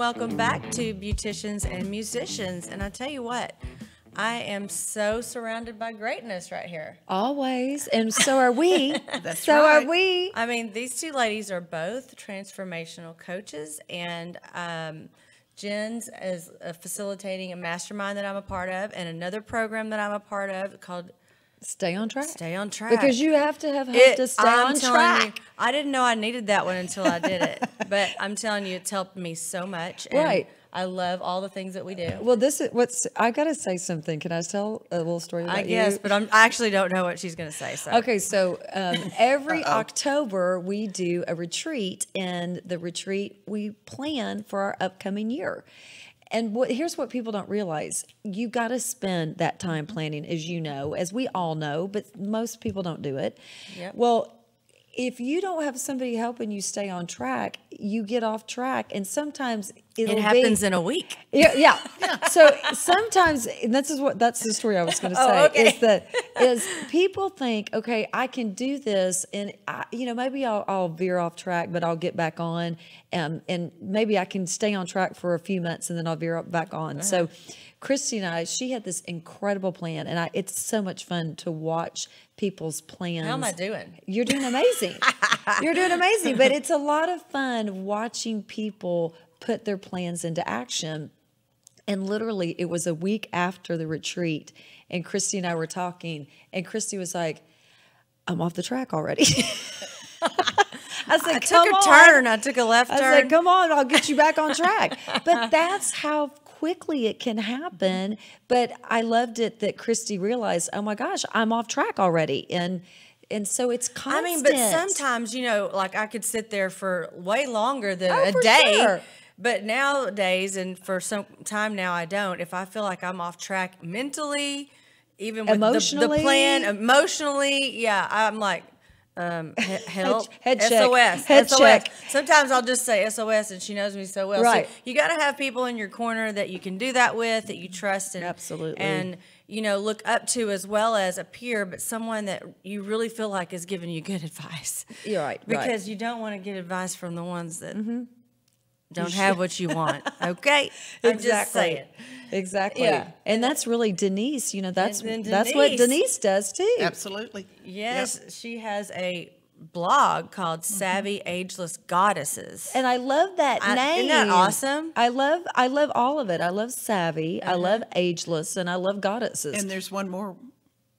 welcome back to Beauticians and Musicians. And I tell you what, I am so surrounded by greatness right here. Always. And so are we. So are we. I mean, these two ladies are both transformational coaches, and Jen's is facilitating a mastermind that I'm a part of, and another program that I'm a part of called Stay on track. Stay on Track. Because you have to have hope to stay on track. You, I didn't know I needed that one until I did it. But I'm telling you, it's helped me so much. And right. I love all the things that we do. Well, this is what's, I got to say something. Can I tell a little story about you? I guess, but I actually don't know what she's going to say. So. Okay, so every October we do a retreat, and the retreat we plan for our upcoming year. And here's what people don't realize. You got to spend that time planning, as you know, as we all know, but most people don't do it. Yep. Well, if you don't have somebody helping you stay on track, you get off track, and sometimes it happens in a week. Yeah. So sometimes, and that's the story I was going to say, okay. is people think, okay, I can do this, and maybe I'll veer off track, but I'll get back on, and maybe I can stay on track for a few months, and then I'll veer back on. Uh-huh. So Kristi and I, she had this incredible plan, and it's so much fun to watch people's plans. How am I doing? You're doing amazing. You're doing amazing, but it's a lot of fun watching people put their plans into action. And literally, it was a week after the retreat, and Kristi and I were talking, and Kristi was like, I'm off the track already. I said, I took a turn. I took a left turn. I said, come on, I'll get you back on track. But that's how quickly it can happen. But I loved it that Kristi realized, oh my gosh, I'm off track already. And so it's constant. I mean, but sometimes, like I could sit there for way longer than a for day. Sure. But nowadays, and for some time now, I don't. If I feel like I'm off track mentally, even with the plan, emotionally, yeah, I'm like, help, head SOS, check. SOS. Check. Sometimes I'll just say SOS, and she knows me so well. Right. So you got to have people in your corner that you can do that with, that you trust, and absolutely, and look up to, as well as a peer, but someone that you really feel like is giving you good advice. You're right. Because you don't want to get advice from the ones that don't have what you want. Okay, I'm just saying. Exactly. Yeah. And that's really Denise. That's what Denise does too. Absolutely. Yes, Yep. she has a blog called Savvy Ageless Goddesses. And I love that name. Isn't that awesome? I love all of it. I love Savvy. I love Ageless, and I love Goddesses. And there's one more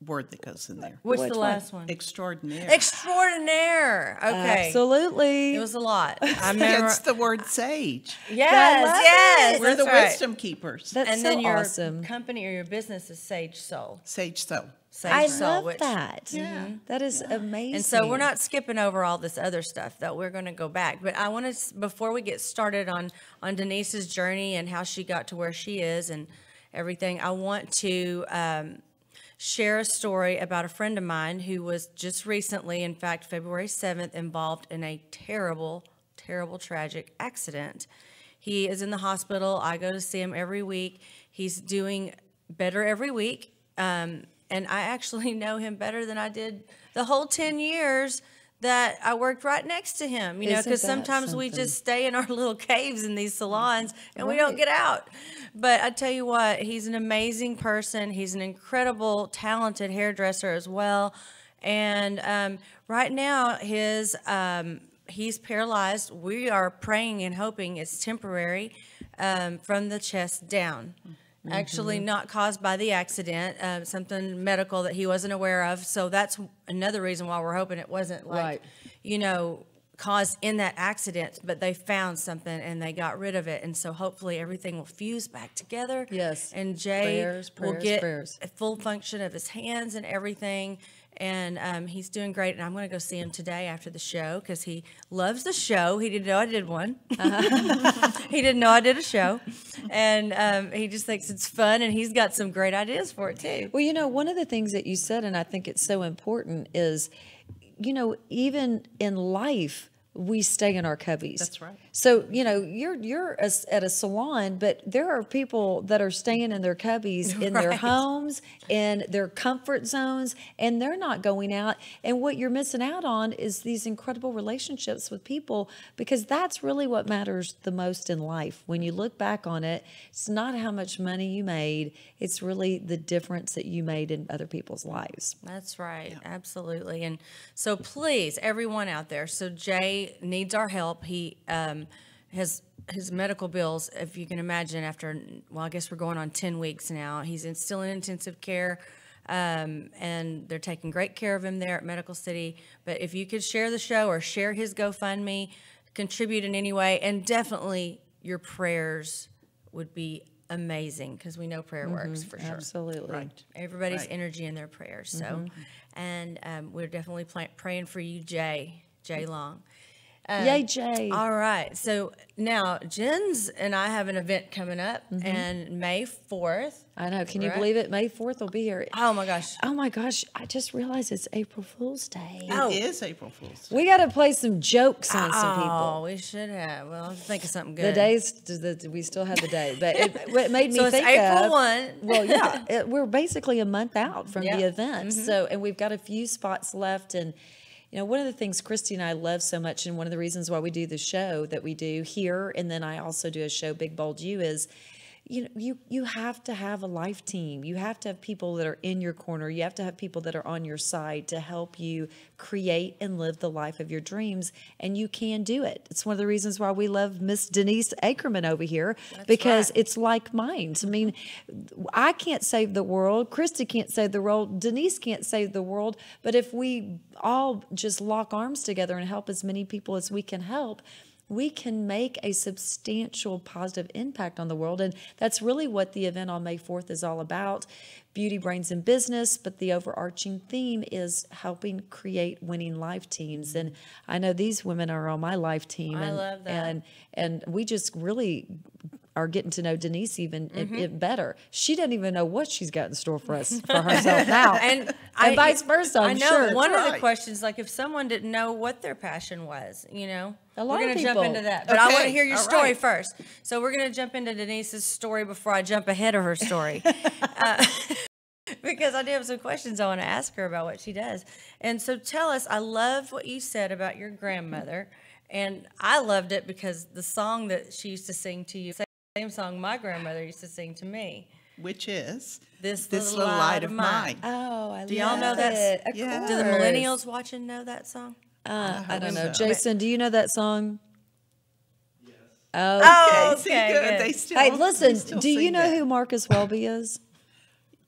word that goes in there. What's the last one? Extraordinaire. Extraordinaire. Okay. Absolutely. It was a lot. I remember. It's the word sage. Yes. We're the right. wisdom keepers. That's and so then your awesome. company or your business is Sage Soul. Sage Soul. I Soul, love that. Yeah. That is amazing. And so we're not skipping over all this other stuff, that we're going to go back. But I want to, before we get started on Denise's journey and how she got to where she is and everything, I want to share a story about a friend of mine who was just recently, in fact, February 7th, involved in a terrible, terrible, tragic accident. He is in the hospital. I go to see him every week. He's doing better every week. And I actually know him better than I did the whole 10 years that I worked right next to him, because sometimes we just stay in our little caves in these salons and we don't get out. But I tell you what, he's an amazing person. He's an incredible, talented hairdresser as well. And right now, he's paralyzed. We are praying and hoping it's temporary from the chest down. Actually not caused by the accident, something medical that he wasn't aware of. So that's another reason why we're hoping it wasn't caused in that accident, but they found something and they got rid of it. And so hopefully everything will fuse back together. Yes. And Jay will get prayers. a full function of his hands and everything. And he's doing great. And I'm going to go see him today after the show because he loves the show. He didn't know I did one. He didn't know I did a show. And he just thinks it's fun. And he's got some great ideas for it, too. Well, one of the things that you said, and I think it's so important, is, even in life, we stay in our cubbies. That's right. So, you're at a salon, but there are people that are staying in their cubbies in their Right. homes, in their comfort zones, and they're not going out. And what you're missing out on is these incredible relationships with people, because that's really what matters the most in life. When you look back on it, it's not how much money you made, it's really the difference that you made in other people's lives. That's right. Absolutely. And so please, everyone out there, so Jay needs our help. He has his medical bills, if you can imagine, after, well, I guess we're going on 10 weeks now. He's still in intensive care, and they're taking great care of him there at Medical City. But if you could share the show or share his GoFundMe, contribute in any way, and definitely your prayers would be amazing, because we know prayer works for sure. Absolutely. Right. Everybody's Right. energy in their prayers. So, and we're definitely praying for you, Jay Long. Yay, Jay. All right. So now Jen's and I have an event coming up, and May 4th. I know. Can you Right. believe it? May 4th will be here. Oh my gosh. Oh my gosh. I just realized it's April Fool's Day. It is April Fool's Day. We got to play some jokes on some Oh, people. we should have. Well, I'll think of something The good. days, we still have the day, but it made me So it's think April of, 1. Well, yeah, we're basically a month out from Yeah. the event. So, and we've got a few spots left. And, one of the things Kristi and I love so much, and one of the reasons why we do the show that we do here, and then I also do a show, Big Bold You, is, you have to have a life team. You have to have people that are in your corner. You have to have people that are on your side to help you create and live the life of your dreams. And you can do it. It's one of the reasons why we love Miss Denise Ackerman over here, because right. it's like minds. I mean, I can't save the world. Kristi can't save the world. Denise can't save the world. But if we all just lock arms together and help as many people as we can help, we can make a substantial positive impact on the world. And that's really what the event on May 4th is all about. Beauty, brains, and business. But the overarching theme is helping create winning life teams. And I know these women are on my life team. I love that. And we just really are getting to know Denise even better. She doesn't even know what she's got in store for us, for herself now. And vice versa, I I'm know sure. one of the right. questions, like if someone didn't know what their passion was, A lot we're of going to jump people. into that. But I want to Okay, hear your all story right. first. So we're going to jump into Denise's story before I jump ahead of her story. Because I do have some questions I want to ask her about what she does. And so tell us, I loved what you said about your grandmother. And I loved it because the song that she used to sing to you, same song my grandmother used to sing to me. Which is This little light of mine. Oh, I Do y'all love know that? it. Of Yeah. Do the course. millennials watching know that song? I don't know. so. Jason, do you know that song? Yes. Oh, Oh, See, okay, good. good. They still, hey, they listen, still do you sing know that. who Marcus Welby is?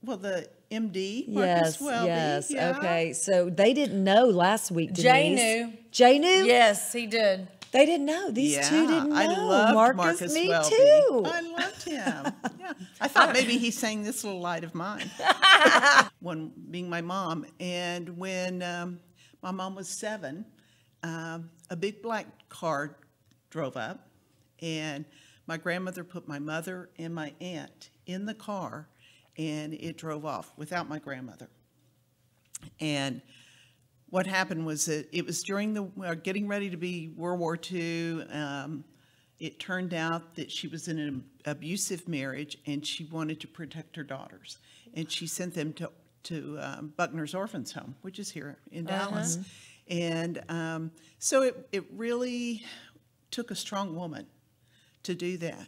Well, the MD, Yes, Marcus Welby. yes. Yeah. Okay, so they didn't know last week, Denise. Jay knew. Jay knew? Yes, he did. They didn't know. These Yeah, two didn't know. I loved Marcus me Welby. too. I loved him. Yeah, I thought maybe he sang "This Little Light of Mine." One being my mom, and when my mom was 7, a big black car drove up, and my grandmother put my mother and my aunt in the car, and it drove off without my grandmother. And what happened was that it was during the getting ready to be World War II. It turned out that she was in an abusive marriage, and she wanted to protect her daughters, and she sent them to Buckner's Orphans Home, which is here in Dallas. And so it really took a strong woman to do that.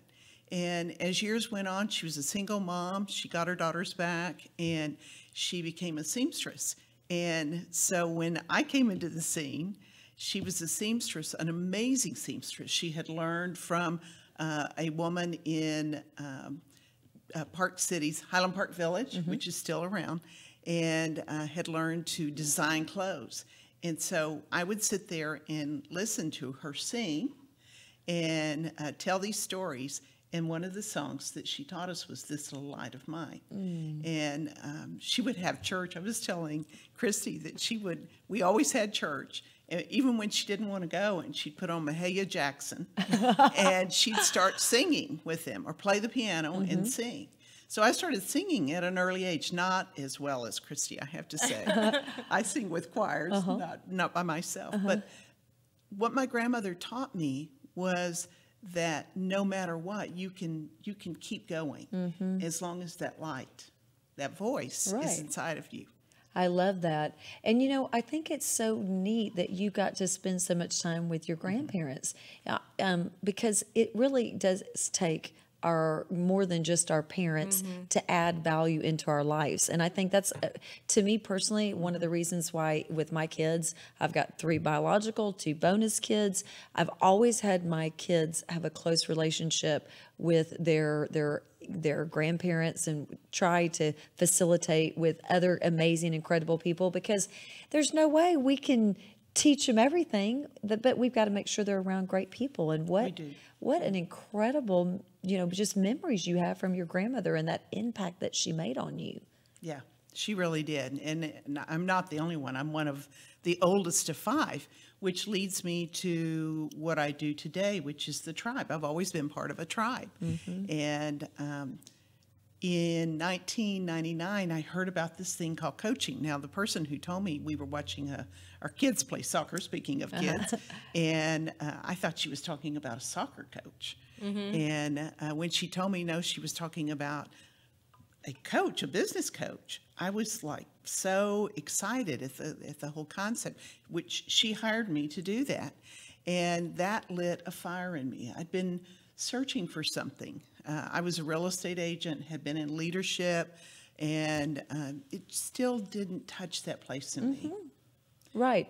And as years went on, she was a single mom. She got her daughters back, and she became a seamstress. And so when I came into the scene, she was a seamstress, an amazing seamstress. She had learned from a woman in Park City's Highland Park Village, which is still around, and had learned to design clothes. And so I would sit there and listen to her sing and tell these stories. And one of the songs that she taught us was "This Little Light of Mine." And she would have church. I was telling Kristi that we always had church, even when she didn't want to go, and she'd put on Mahalia Jackson, and she'd start singing with them or play the piano and sing. So I started singing at an early age, not as well as Kristi, I have to say. I sing with choirs, not by myself. But what my grandmother taught me was that no matter what, you can keep going as long as that light, that voice is inside of you. I love that. And, I think it's so neat that you got to spend so much time with your grandparents, because it really does take more than just our parents to add value into our lives. And I think that's, to me personally, one of the reasons why with my kids, I've got 3 biological, 2 bonus kids. I've always had my kids have a close relationship with their grandparents and try to facilitate with other amazing, incredible people, because there's no way we can teach them everything, but we've got to make sure they're around great people. And what an incredible, just memories you have from your grandmother and that impact that she made on you. Yeah, she really did. And I'm not the only one. I'm one of the oldest of 5, which leads me to what I do today, which is the tribe. I've always been part of a tribe. And in 1999, I heard about this thing called coaching. Now, the person who told me, we were watching our kids play soccer, speaking of kids, and I thought she was talking about a soccer coach. And when she told me, no, she was talking about a coach, a business coach, I was like so excited at the whole concept, which she hired me to do that. And that lit a fire in me. I'd been searching for something. I was a real estate agent, had been in leadership, and it still didn't touch that place in me. Right.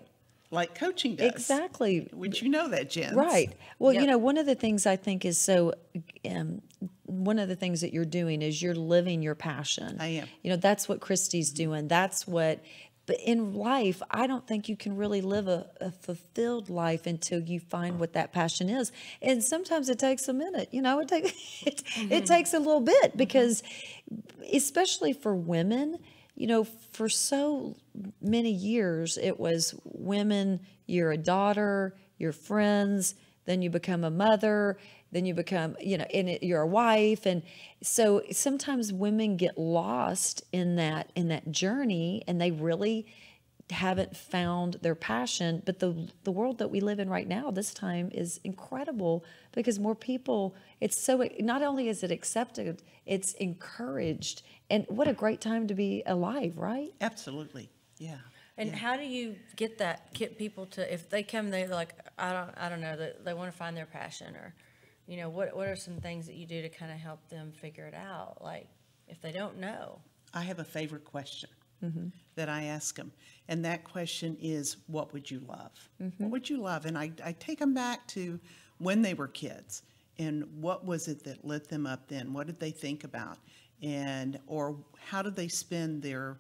Like coaching does. Exactly. Which you know that, Jen. Right. Well, one of the things I think is so, one of the things that you're doing is you're living your passion. I am. That's what Kristi's doing. But in life, I don't think you can really live a fulfilled life until you find what that passion is. And sometimes it takes a minute, it takes a little bit, because especially for women, for so many years, it was women, you're a daughter, you're friends, then you become a mother, then you become, you're a wife. And so sometimes women get lost in that journey, and they really haven't found their passion. But the world that we live in right now, this time, is incredible, because more people, it's so, not only is it accepted, it's encouraged. And what a great time to be alive, right? Absolutely. Yeah. And how do you get people to, if they come, they're like, I don't know, they want to find their passion, or, what are some things that you do to kind of help them figure it out? Like, if they don't know. I have a favorite question that I ask them. And that question is, what would you love? What would you love? And I take them back to when they were kids, and what was it that lit them up then? What did they think about? Or how did they spend their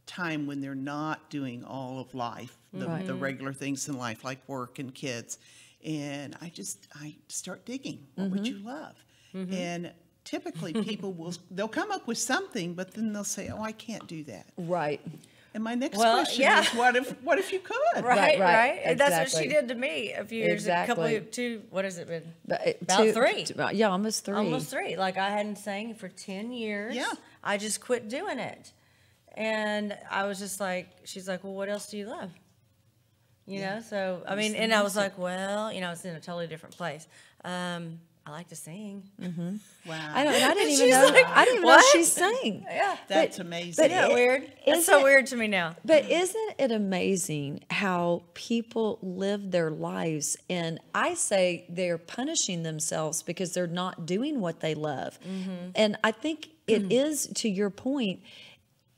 time when they're not doing all of life, the regular things in life, like work and kids? And I start digging. What would you love? And typically people they'll come up with something, but then they'll say, oh, I can't do that. Right. And my next question is, what if you could? Right. Exactly. That's what she did to me a few years, what has it been? About 3. Yeah, almost 3. Almost 3. Like, I hadn't sang for 10 years. Yeah. I just quit doing it. And I was just like, she's like, well, what else do you love? So, I mean, and I was like, well, I was in a totally different place. I like to sing. Wow. I didn't even know. Like, I didn't even know she sang. Yeah. That's amazing. Isn't that weird? It's so weird to me now. But isn't it amazing how people live their lives, and I say they're punishing themselves because they're not doing what they love. And I think it is, to your point,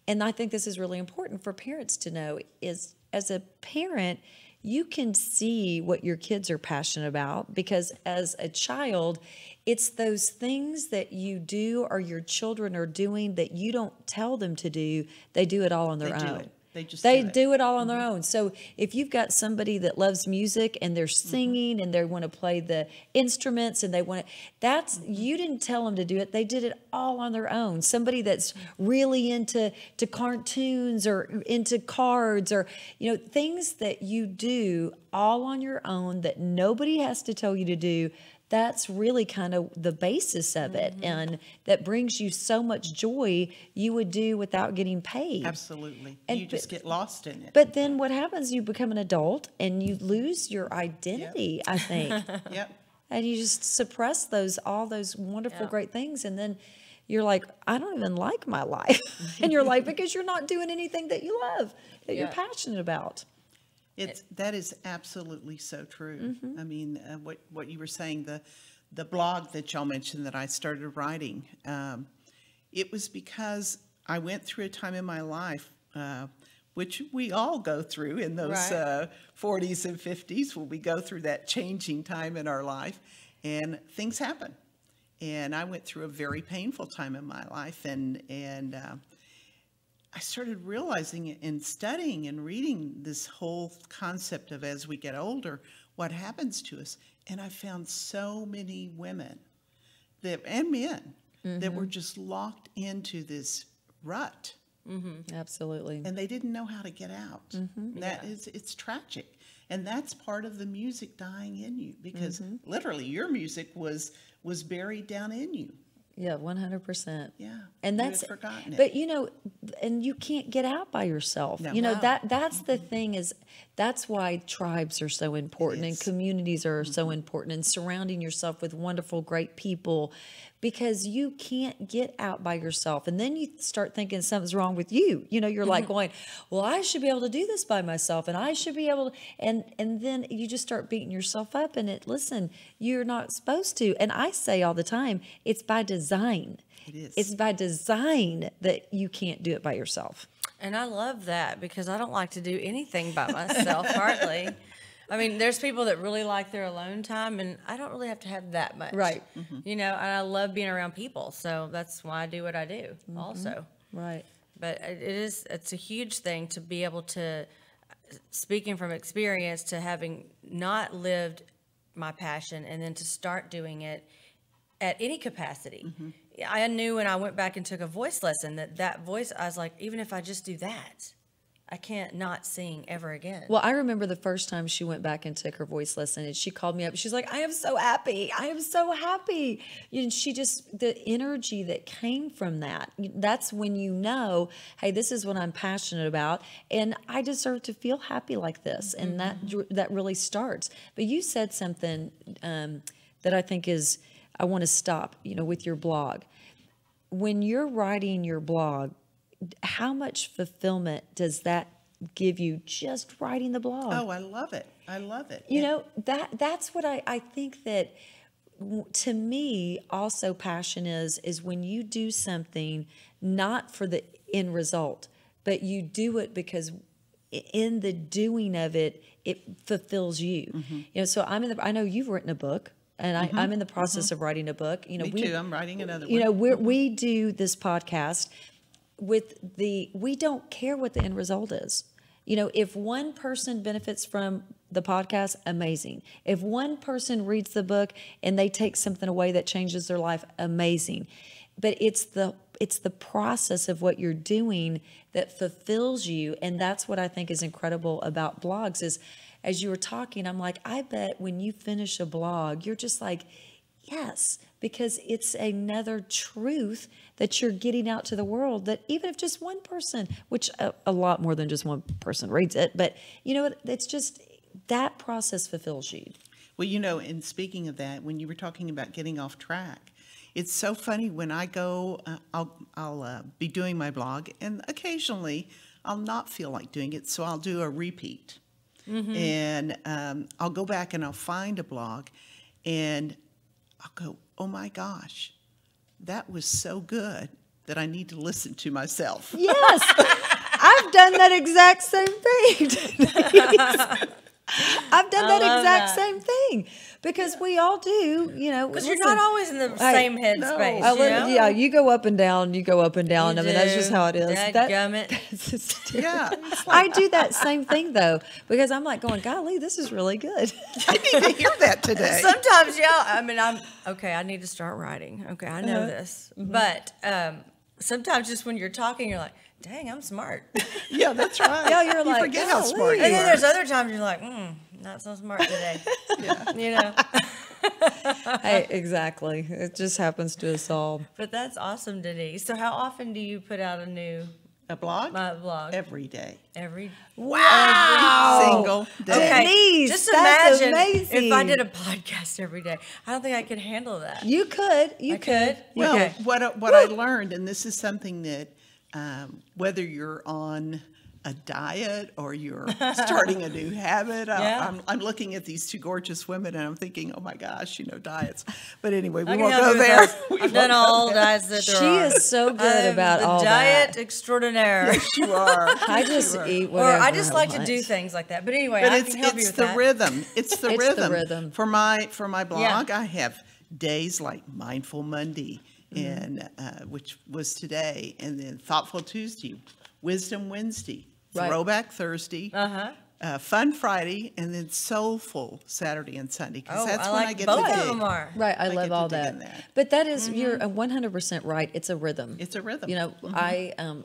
and I think this is really important for parents to know, is as a parent, you can see what your kids are passionate about, because as a child, it's those things that you do or your children are doing that you don't tell them to do. They do it all on their own. They do it all on their own. So if you've got somebody that loves music and they're singing and they want to play the instruments and they want to, you didn't tell them to do it. They did it all on their own. Somebody that's really into cartoons or into cards, or, things that you do all on your own that nobody has to tell you to do. that's really kind of the basis of it. And that brings you so much joy you would do without getting paid. Absolutely. And You just get lost in it. But then what happens, you become an adult and you lose your identity, I think. Yep. And you just suppress all those wonderful, Yeah. great things. And then you're like, I don't even like my life. And you're like, because you're not doing anything that you love, that you're Yeah. passionate about. That is absolutely so true. I mean, what you were saying, the blog that y'all mentioned that I started writing, it was because I went through a time in my life, which we all go through in those Right. 40s and 50s when we go through that changing time in our life, and things happen. And I went through a very painful time in my life, and I started realizing and studying and reading this whole concept of as we get older, what happens to us. And I found so many women and men that were just locked into this rut, Absolutely. and they didn't know how to get out. It's tragic. And that's part of the music dying in you, because literally your music was buried down in you. Yeah, 100%. Yeah. And you had that's forgotten it. But and you can't get out by yourself. No. No. No. That's the thing that's why tribes are so important and is. communities are so important, and surrounding yourself with wonderful, great people, because you can't get out by yourself. And then you start thinking something's wrong with you. You're like going, well, I should be able to do this by myself, and I should be able to, and then you just start beating yourself up, and listen, you're not supposed to. And I say all the time, it's by design. It is. It's by design that you can't do it by yourself. And I love that, because I don't like to do anything by myself, hardly. I mean, there's people that really like their alone time, and I don't really have to have that much. Right. And I love being around people. So that's why I do what I do also. Right. But it's a huge thing to be able to, speaking from experience, to having not lived my passion and then to start doing it at any capacity. I knew when I went back and took a voice lesson that voice, I was like, even if I just do that, I can't not sing ever again. Well, I remember the first time she went back and took her voice lesson, and she called me up. She's like, I am so happy. I am so happy. The energy that came from that's when hey, this is what I'm passionate about, and I deserve to feel happy like this. And that really starts. But you said something that I think I want to stop, with your blog. When you're writing your blog, how much fulfillment does that give you, just writing the blog? Oh, I love it. I love it. That's what I think that, to me, also passion is when you do something not for the end result, but you do it because in the doing of it, it fulfills you. So I know you've written a book. And I'm in the process of writing a book. Me too. I'm writing another one. We do this podcast we don't care what the end result is. If one person benefits from the podcast, amazing. If one person reads the book and they take something away that changes their life, amazing. But it's the process of what you're doing that fulfills you. And that's what I think is incredible about blogs is, as you were talking, I'm like, I bet when you finish a blog, you're just like, yes, because it's another truth that you're getting out to the world, that even if just one person, which a lot more than just one person reads it, but it's just that process fulfills you. Well, and speaking of that, when you were talking about getting off track, it's so funny when I go, I'll be doing my blog, and occasionally I'll not feel like doing it, so I'll do a repeat. And I'll go back and I'll find a blog, and I'll go, oh my gosh, that was so good that I need to listen to myself. Yes, I've done that exact same thing. I've done that exact same thing, because we all do, Because you're not always in the same headspace. Yeah, you go up and down. I mean, that's just how it is. Dadgummit. Yeah. I do that same thing, though, because I'm like going, golly, this is really good. I need to hear that today. Sometimes, I need to start writing. Okay, I know this. But sometimes just when you're talking, you're like, dang, I'm smart. Yeah, that's right. Yeah, you're like, forget how smart you And then are. there's other times you're like, not so smart today. Hey, exactly. It just happens to us all. But that's awesome, Denise. So how often do you put out a new A blog? blog? Every day. Every Every single day. Okay, Denise, just that's imagine amazing. if I did a podcast every day. I don't think I could handle that. You could. You I could. Well, Okay. what I learned, and this is something that whether you're on a diet or you're starting a new habit, Yeah. I'm looking at these two gorgeous women and I'm thinking, oh my gosh, diets. But anyway, we I can won't help go you with there. those. We I've won't done go all there. diets that there She are. is so good I'm about the all diet that. extraordinaire. Yes, you are. I just eat Or whatever I just I like to want. do things like that. But anyway, But I it's can help you it's with the that. rhythm. It's the It's the rhythm. rhythm. For my blog, Yeah. I have days like Mindful Monday, and which was today, and then Thoughtful Tuesday, Wisdom Wednesday, Right. Throwback Thursday, Fun Friday, and then Soulful Saturday and Sunday. Because Oh, that's I when like I get both to of dig. them are. Right, I I love get to all dig that. in that. But that is, you're 100% right. It's a rhythm. It's a rhythm.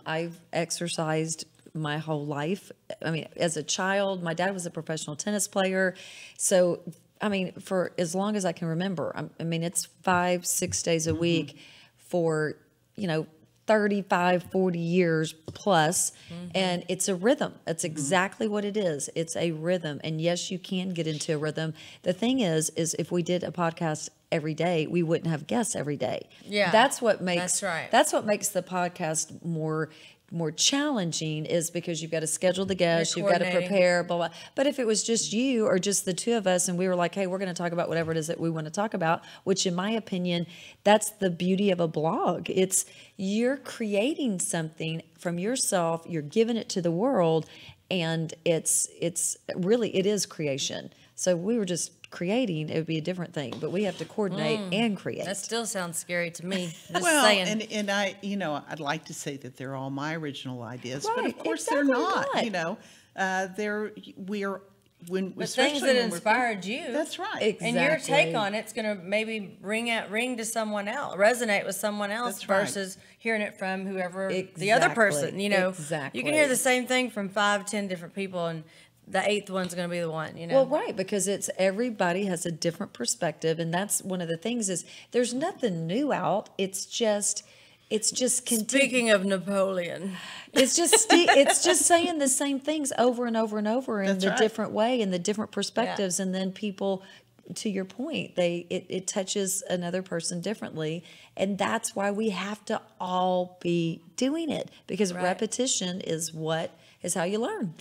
I've exercised my whole life. I mean, as a child, my dad was a professional tennis player. So, I mean, for as long as I can remember, I mean, it's 5-6 days a week for, 35, 40 years plus, and it's a rhythm. It's exactly what it is. It's a rhythm. And yes, you can get into a rhythm. The thing is if we did a podcast every day, we wouldn't have guests every day. Yeah, That's what makes that's right. That's what makes the podcast more challenging, is because you've got to schedule the guests, you've got to coordinating. prepare, blah, blah. But if it was just you or just the two of us and we were like, hey, we're going to talk about whatever it is that we want to talk about, which in my opinion, that's the beauty of a blog. It's you're creating something from yourself, you're giving it to the world, and it's really, it is creation. So we were just creating, it would be a different thing, but we have to coordinate and create. That still sounds scary to me. Just Well, saying. and I, I'd like to say that they're all my original ideas, but Right, of course exactly they're not. not. We're when the especially things that when we're- inspired you. That's right. Exactly. And your take on it's going to maybe ring to someone else, resonate with someone else That's right. versus hearing it from whoever the other person. Exactly. You can hear the same thing from 5-10 different people, and the 8th one's going to be the one. Well, right, because it's everybody has a different perspective, and that's one of the things is there's nothing new out. It's just Speaking of Napoleon, it's just saying the same things over and over and over in That's the right. different way and the different perspectives, and then people, to your point, it touches another person differently, and that's why we have to all be doing it, because Right. repetition is how you learn.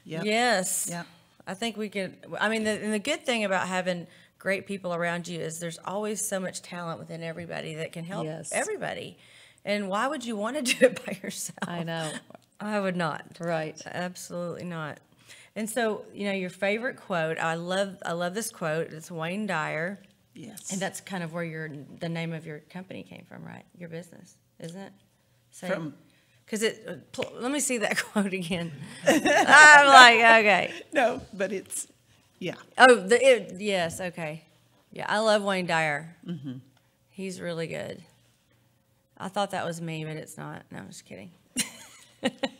Yep. yes, Yep. I think we can. I mean, the good thing about having great people around you is there's always so much talent within everybody that can help Yes. everybody. And why would you want to do it by yourself? I know. I would not. Right. Absolutely not. And so, your favorite quote, I love this quote. It's Wayne Dyer. Yes. And that's kind of where the name of your company came from, right? Your business, isn't it? From- Because let me see that quote again. I'm like, okay. No, but it's yeah. Oh, yes, okay. Yeah, I love Wayne Dyer. Mm-hmm. He's really good. I thought that was me, but it's not. No, I'm just kidding.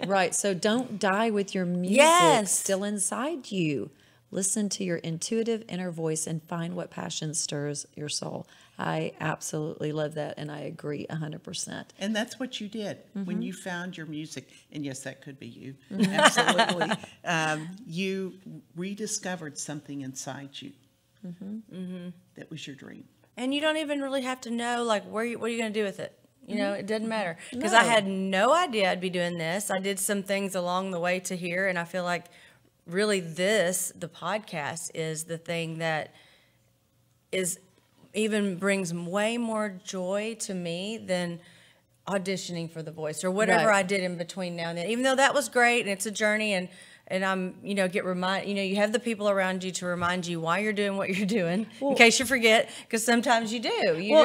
Right. So don't die with your music Yes. still inside you. Listen to your intuitive inner voice and find what passion stirs your soul. I absolutely love that, and I agree 100%. And that's what you did Mm-hmm. when you found your music. And yes, that could be you. Absolutely. You rediscovered something inside you. That was your dream. And you don't even really have to know, like, what are you going to do with it? It doesn't matter. Because I had no idea I'd be doing this. I did some things along the way to here, and I feel like really the podcast is the thing that even brings way more joy to me than auditioning for The Voice or whatever Right. I did in between now and then. Even though that was great and it's a journey, and I'm, get you have the people around you to remind you why you're doing what you're doing in case you forget, because sometimes you do.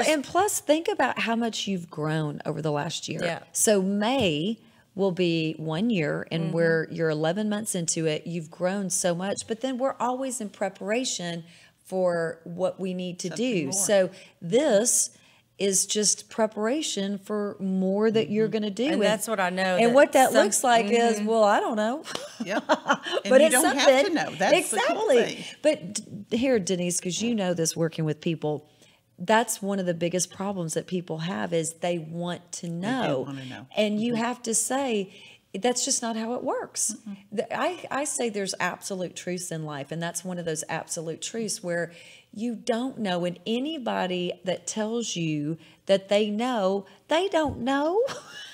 And plus, think about how much you've grown over the last year. Yeah. So May will be 1 year, and you're 11 months into it. You've grown so much, but then we're always in preparation for what we need to do. more. So this is just preparation for more that you're going to do. And that's what I know. And what that looks like is, well, I don't know. Yep. And But you it's don't something. have to know. That's exactly. the cool thing. But here, Denise, because you know this working with people, that's one of the biggest problems that people have is they want to know. wanna know. And you have to say, that's just not how it works. I say there's absolute truths in life, and that's one of those absolute truths where you don't know, and anybody that tells you that they know, they don't know.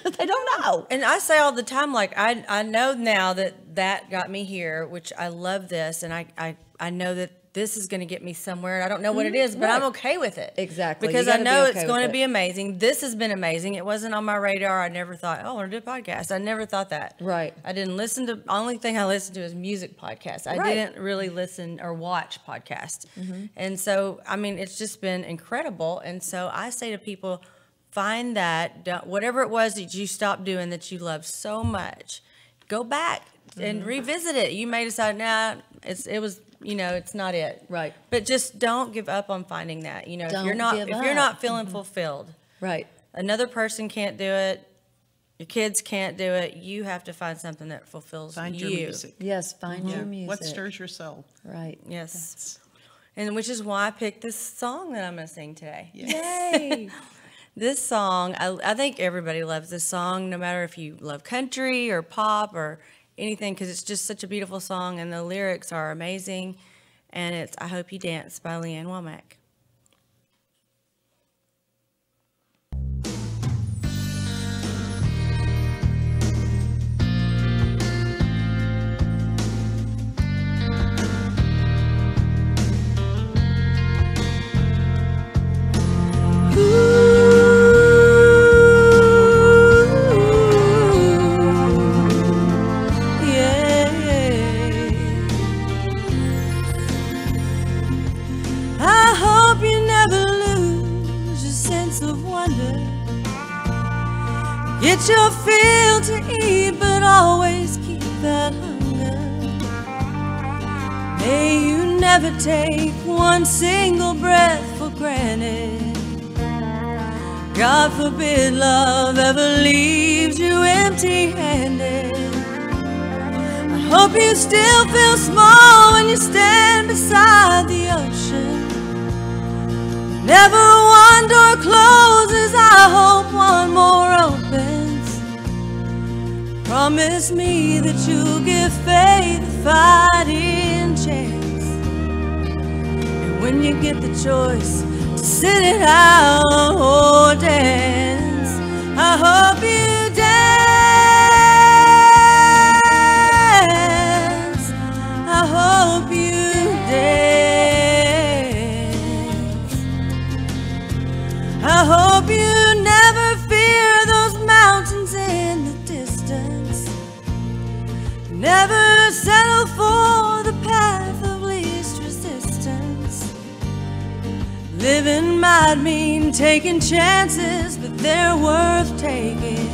They don't know. And I say all the time, like, I know now that got me here, which I love this, and I know that this is going to get me somewhere. I don't know what it is, but right. I'm okay with it. Exactly. Because You I gotta know be it's okay going with to be amazing. This has been amazing. It wasn't on my radar. I never thought, oh, I want to do a podcast. I never thought that. Right. I didn't listen to, only thing I listened to is music podcasts. I Right. didn't really listen or watch podcasts. And so, I mean, it's just been incredible. And so I say to people, find that, whatever it was that you stopped doing that you love so much, go back and revisit it. You may decide, nah, it was, it's not it. Right. But just don't give up on finding that. If Don't you're not give if you're up. not feeling fulfilled, Right. another person can't do it. Your kids can't do it. You have to find something that fulfills Find you. your music. Yes, find your music. What stirs your soul? Right. Yes. And which is why I picked this song that I'm going to sing today. Yay. This song, I think everybody loves this song, no matter if you love country or pop or anything, because it's just such a beautiful song, and the lyrics are amazing. And it's I Hope You Dance by Leanne Womack. I hope you never lose your sense of wonder. Get your fill to eat, but always keep that hunger. May you never take one single breath for granted. God forbid love ever leaves you empty-handed. I hope you still feel small when you stand beside the ocean. Never one door closes, I hope one more opens. Promise me that you'll give faith a fighting chance. And when you get the choice to sit it out or dance, I hope you dance. I hope you dance. I hope you never fear those mountains in the distance. Never settle for the path of least resistance. Living might mean taking chances, but they're worth taking.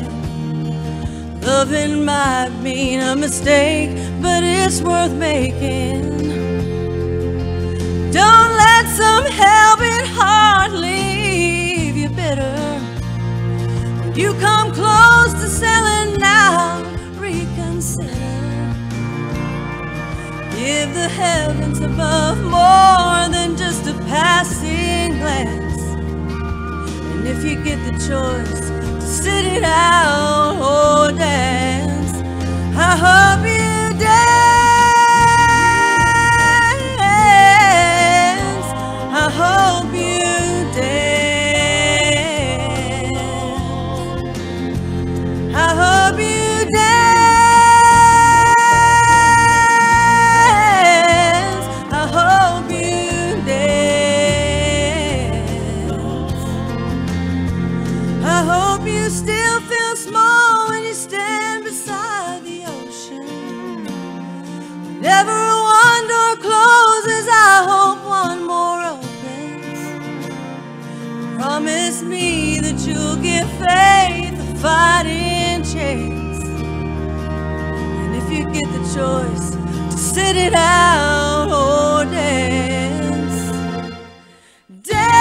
Loving might mean a mistake, but it's worth making. Don't let some hell-bent heart leave you bitter. When you come close to selling now, reconsider. Give the heavens above more than just a passing glance. And if you get the choice to sit it out or dance, I hope you dance. I hope you dance. I hope you dance. I hope you dance. I hope you still feel small when you stand beside the ocean. Whenever one door closes, I hope one more opens. Promise me that you'll give faith a fighting chance. And if you get the choice to sit it out or dance, dance.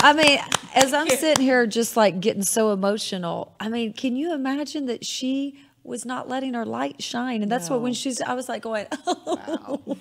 I mean, as I'm sitting here just like getting so emotional, I mean, can you imagine that she was not letting her light shine? And that's what when I was like going, oh,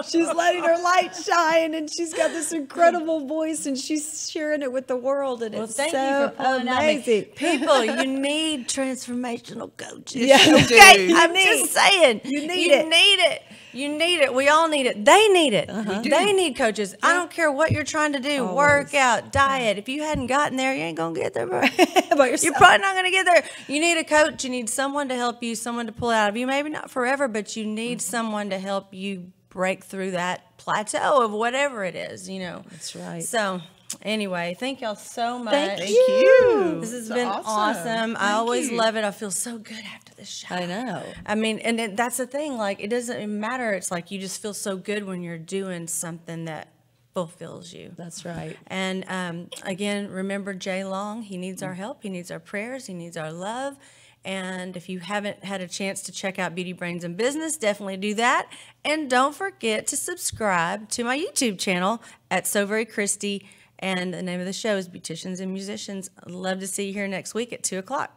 she's letting her light shine, and she's got this incredible voice, and she's sharing it with the world, and it's thank so you for pulling amazing. People, you need transformational coaches. Yeah, you Okay, do. I'm just saying. You need it. You need it. We all need it. They need it. They need coaches. I don't care what you're trying to do. Always. Work out, diet. If you hadn't gotten there, you ain't going to get there. Bro. By yourself. You're probably not going to get there. You need a coach. You need someone to help you, someone to pull out of you. Maybe not forever, but you need someone to help you break through that plateau of whatever it is, you know. That's right. So anyway, thank y'all so much. Thank you. This has It's been awesome. awesome. I Thank always you. love it. I feel so good after this show. I know. I mean, and that's the thing. Like, it doesn't matter. It's like you just feel so good when you're doing something that fulfills you. That's right. And again, remember Jay Long. He needs our help. He needs our prayers. He needs our love. And if you haven't had a chance to check out Beauty Brains and Business, definitely do that. And don't forget to subscribe to my YouTube channel at So Very Kristi. And the name of the show is Beauticians and Musicians. I'd love to see you here next week at 2 o'clock.